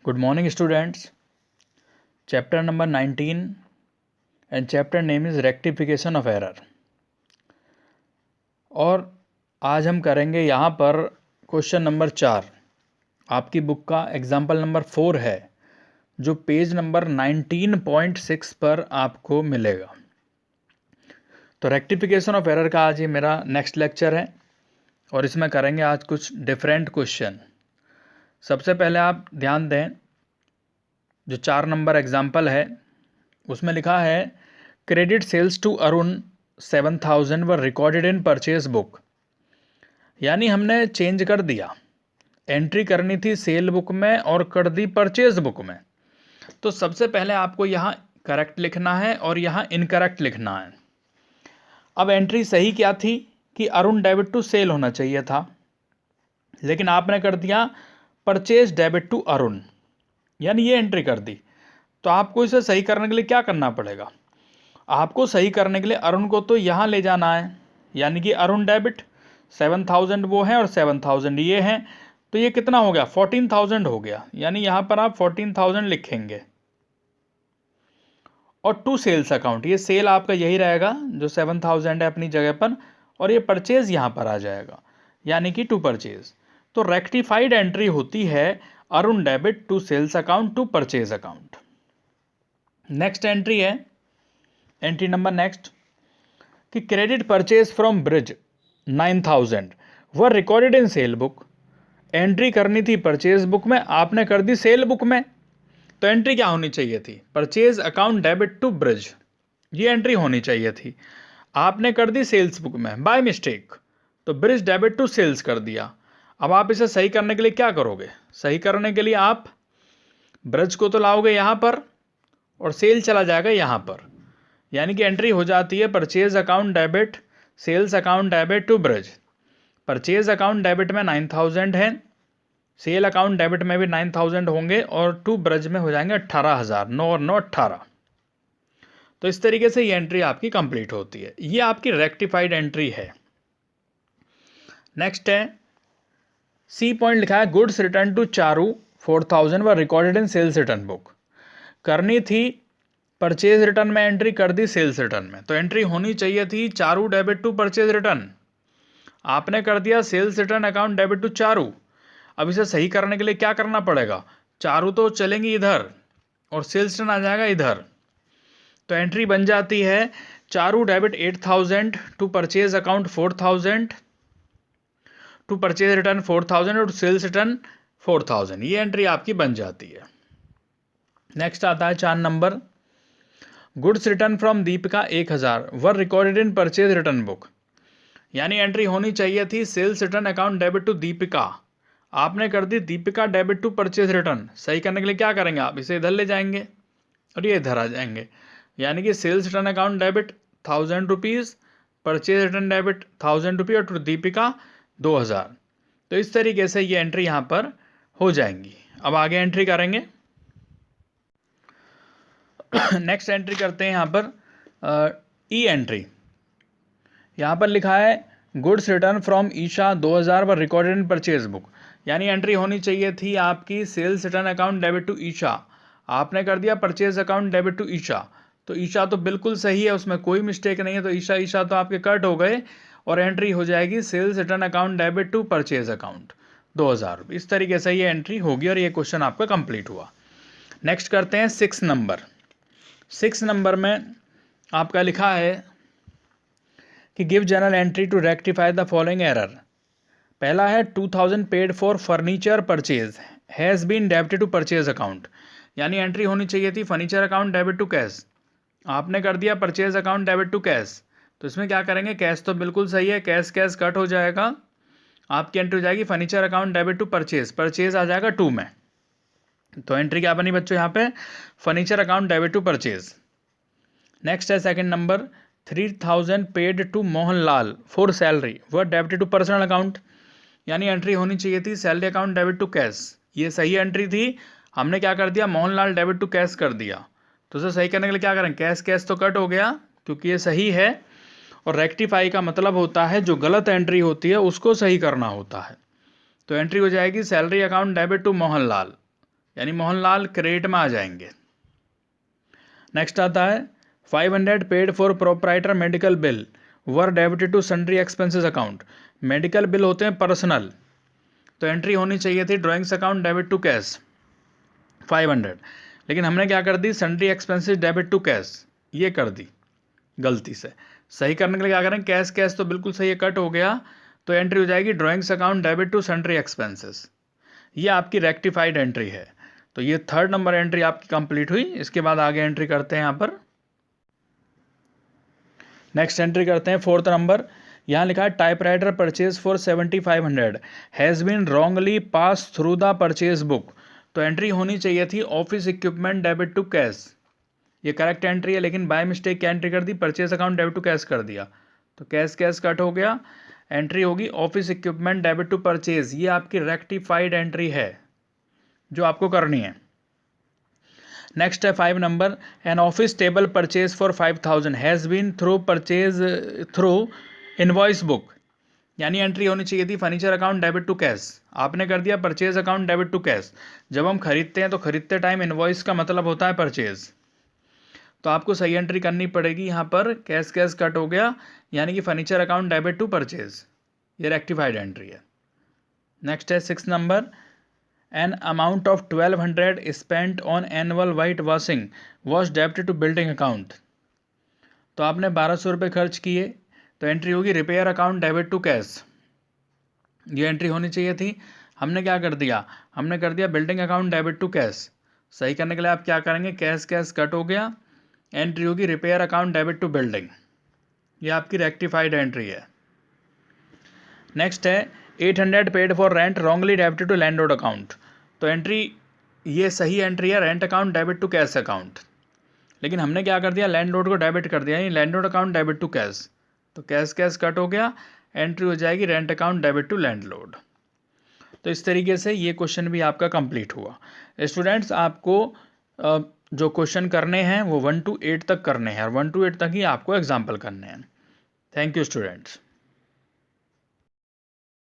Good morning, students. Chapter number 19 and chapter name is Rectification of Error. और आज हम करेंगे यहाँ पर क्वेश्चन नंबर 4। आपकी बुक का एग्जाम्पल नंबर 4 है जो पेज नंबर 19.6 पर आपको मिलेगा। तो रेक्टिफिकेशन ऑफ एरर का आज ये मेरा नेक्स्ट लेक्चर है और इसमें करेंगे आज कुछ डिफरेंट क्वेश्चन। सबसे पहले आप ध्यान दें, जो 4 नंबर एग्जाम्पल है उसमें लिखा है credit sales to Arun 7,000 were recorded in purchase book. यानी हमने चेंज कर दिया, एंट्री करनी थी सेल बुक में और कर दी परचेज बुक में। तो सबसे पहले आपको यहाँ करेक्ट लिखना है और यहाँ इनकरेक्ट लिखना है। अब एंट्री सही क्या थी कि अरुण डेबिट टू सेल होना चाहिए था, लेकिन आपने कर दिया परचेज डेबिट टू अरुण, यानी ये एंट्री कर दी। तो आपको इसे सही करने के लिए क्या करना पड़ेगा? आपको सही करने के लिए अरुण को तो यहाँ ले जाना है, यानी कि अरुण डेबिट 7,000 वो है और 7,000 ये हैं, तो ये कितना हो गया? 14,000 हो गया। यानी यहाँ पर आप 14,000 लिखेंगे और टू सेल्स अकाउंट, ये सेल आपका यही रहेगा जो 7,000 है अपनी जगह पर, और ये परचेज यहाँ पर आ जाएगा यानी कि टू परचेज। तो रेक्टिफाइड एंट्री होती है Arun debit to sales account to purchase account. Next entry है, एंट्री नंबर नेक्स्ट कि credit purchase from Brij 9,000 were recorded in sale book. Entry करनी थी परचेज बुक में, आपने कर दी सेल बुक में। तो एंट्री क्या होनी चाहिए थी? Purchase account debit to Brij, ये एंट्री होनी चाहिए थी। आपने कर दी सेल्स बुक में बाय मिस्टेक, तो ब्रिज डेबिट टू सेल्स कर दिया। अब आप इसे सही करने के लिए क्या करोगे? सही करने के लिए आप ब्रिज को तो लाओगे यहाँ पर और सेल चला जाएगा यहाँ पर, यानी कि एंट्री हो जाती है purchase account debit sales account debit to Brij. Purchase account debit में 9,000 है, सेल अकाउंट डेबिट में भी 9,000 होंगे और टू ब्रिज में हो जाएंगे 18,000। 9 और 9 18। तो इस तरीके से ये एंट्री आपकी कंप्लीट होती है। ये आपकी रेक्टिफाइड एंट्री है। नेक्स्ट है सी पॉइंट, लिखा है goods return to Charu 4,000 were recorded in sales return book. करनी थी परचेज रिटर्न में एंट्री, कर दी सेल्स रिटर्न में। तो एंट्री होनी चाहिए थी Charu debit to purchase return, आपने कर दिया sales return account debit to Charu. अब इसे सही करने के लिए क्या करना पड़ेगा? चारू तो चलेंगी इधर और सेल्स रिटर्न आ जाएगा इधर। तो एंट्री बन जाती है Charu debit 8,000 to purchase account 4,000 to purchase return 4,000 और सेल्स रिटर्न 4,000। ये एंट्री आपकी बन जाती है। नेक्स्ट आता है 4 number, goods return from Deepika 1,000 were recorded in purchase return book. यानी एंट्री होनी चाहिए थी sales return account debit to Deepika, आपने कर दी Deepika debit to purchase return. सही करने के लिए क्या करेंगे? आप इसे इधर ले जाएंगे और ये इधर आ जाएंगे, यानी कि sales return account debit 1,000 rupees, purchase return debit 1,000 रुपये और टू दीपिका 2,000। तो इस तरीके से ये एंट्री यहाँ पर हो जाएंगी। अब आगे एंट्री करेंगे। नेक्स्ट एंट्री करते हैं यहाँ पर ई एंट्री। यहाँ पर लिखा है गुड्स रिटर्न फ्रॉम ईशा 2,000 पर रिकॉर्डेड इन परचेज बुक। यानी एंट्री होनी चाहिए थी आपकी sales return account debit to Isha, आपने कर दिया purchase account debit to Isha. तो ईशा तो बिल्कुल सही है, उसमें कोई मिस्टेक नहीं है। तो ईशा ईशा तो आपके कट हो गए और एंट्री हो जाएगी sales return account debit to purchase account 2,000। इस तरीके से ये एंट्री होगी और ये क्वेश्चन आपका कंप्लीट हुआ। नेक्स्ट करते हैं 6 नंबर। 6 नंबर में आपका लिखा है कि give journal entry to rectify the following error. पहला है 2,000 paid for furniture purchase has been debited to purchase account. यानी एंट्री होनी चाहिए थी furniture account debit to cash, आपने कर दिया purchase account debit to cash. तो इसमें क्या करेंगे? कैश तो बिल्कुल सही है, कैश कैश कट हो जाएगा, आपकी एंट्री हो जाएगी furniture account debit to purchase, purchase आ जाएगा 2 में। तो एंट्री क्या बनी बच्चों यहाँ पे? Furniture account debit to purchase. Next है 2nd number, 3,000 paid to Mohanlal for salary were debited to personal account. यानी एंट्री होनी चाहिए थी salary account debit to cash, ये सही एंट्री थी। हमने क्या कर दिया? मोहनलाल डेबिट टू कैश कर दिया। तो उसे सही करने के लिए क्या करें? कैश कैश तो कट हो गया क्योंकि ये सही है, और रेक्टिफाई का मतलब होता है जो गलत एंट्री होती है उसको सही करना होता है। तो एंट्री हो जाएगी salary account debit to Mohanlal, यानी मोहनलाल क्रेडिट में आ जाएंगे। नेक्स्ट आता है 500 paid for proprietor medical bill were debited to sundry expenses account. Medical bill होते हैं पर्सनल, तो एंट्री होनी चाहिए थी drawings account debit to cash 500, लेकिन हमने क्या कर दी, sundry expenses debit to cash ये कर दी गलती से। सही करने के लिए क्या करें, कैश कैश तो बिल्कुल सही है, कट हो गया, तो एंट्री हो जाएगी drawings account debit to sundry expenses. ये आपकी रेक्टिफाइड एंट्री है। तो ये 3rd नंबर एंट्री आपकी कंप्लीट हुई। इसके बाद आगे एंट्री करते हैं यहाँ पर, नेक्स्ट एंट्री करते हैं 4th नंबर। यहाँ लिखा है typewriter purchase for 7500 has been wrongly pass through the purchase book. तो एंट्री होनी चाहिए थी office equipment debit to cash, ये करेक्ट एंट्री है, लेकिन बाय मिस्टेक क्या एंट्री कर दी, purchase account debit to cash कर दिया, तो कैश कैश कट हो गया। एंट्री होगी office equipment debit to purchase. ये आपकी रेक्टिफाइड एंट्री है जो आपको करनी है। नेक्स्ट है 5 number, an office table purchase for 5000 has been through purchase through invoice book. यानी एंट्री होनी चाहिए थी furniture account debit to cash, आपने कर दिया purchase account debit to cash. जब हम खरीदते हैं तो खरीदते टाइम इनवॉइस का मतलब होता है परचेज, तो आपको सही एंट्री करनी पड़ेगी यहाँ पर, कैश कैश कट हो गया, यानी कि furniture account debit to purchase, ये रेक्टिफाइड एंट्री है। नेक्स्ट है 6 number, an amount of 1200 spent on annual white washing wash debited to building account. तो आपने 1200 रुपये खर्च किए, तो एंट्री होगी repair account debit to cash, ये एंट्री होनी चाहिए थी। हमने क्या कर दिया, हमने कर दिया building account debit to cash. सही करने के लिए आप क्या करेंगे, कैश कैश कट हो गया, एंट्री होगी repair account debit to building, ये आपकी रेक्टिफाइड एंट्री है। नेक्स्ट है 800 paid for rent wrongly debited to landlord account. तो एंट्री ये सही एंट्री है, rent account debit to cash account, लेकिन हमने क्या कर दिया, लैंडलॉर्ड को डेबिट कर दिया, यानी landlord account debit to cash, तो कैश कैश कट हो गया, एंट्री हो जाएगी rent account debit to landlord. तो इस तरीके से ये क्वेश्चन भी आपका कंप्लीट हुआ। स्टूडेंट्स, आपको जो क्वेश्चन करने हैं वो 1 to 8 तक करने हैं, और 1 to 8 तक ही आपको एग्जाम्पल करने हैं। Thank you students.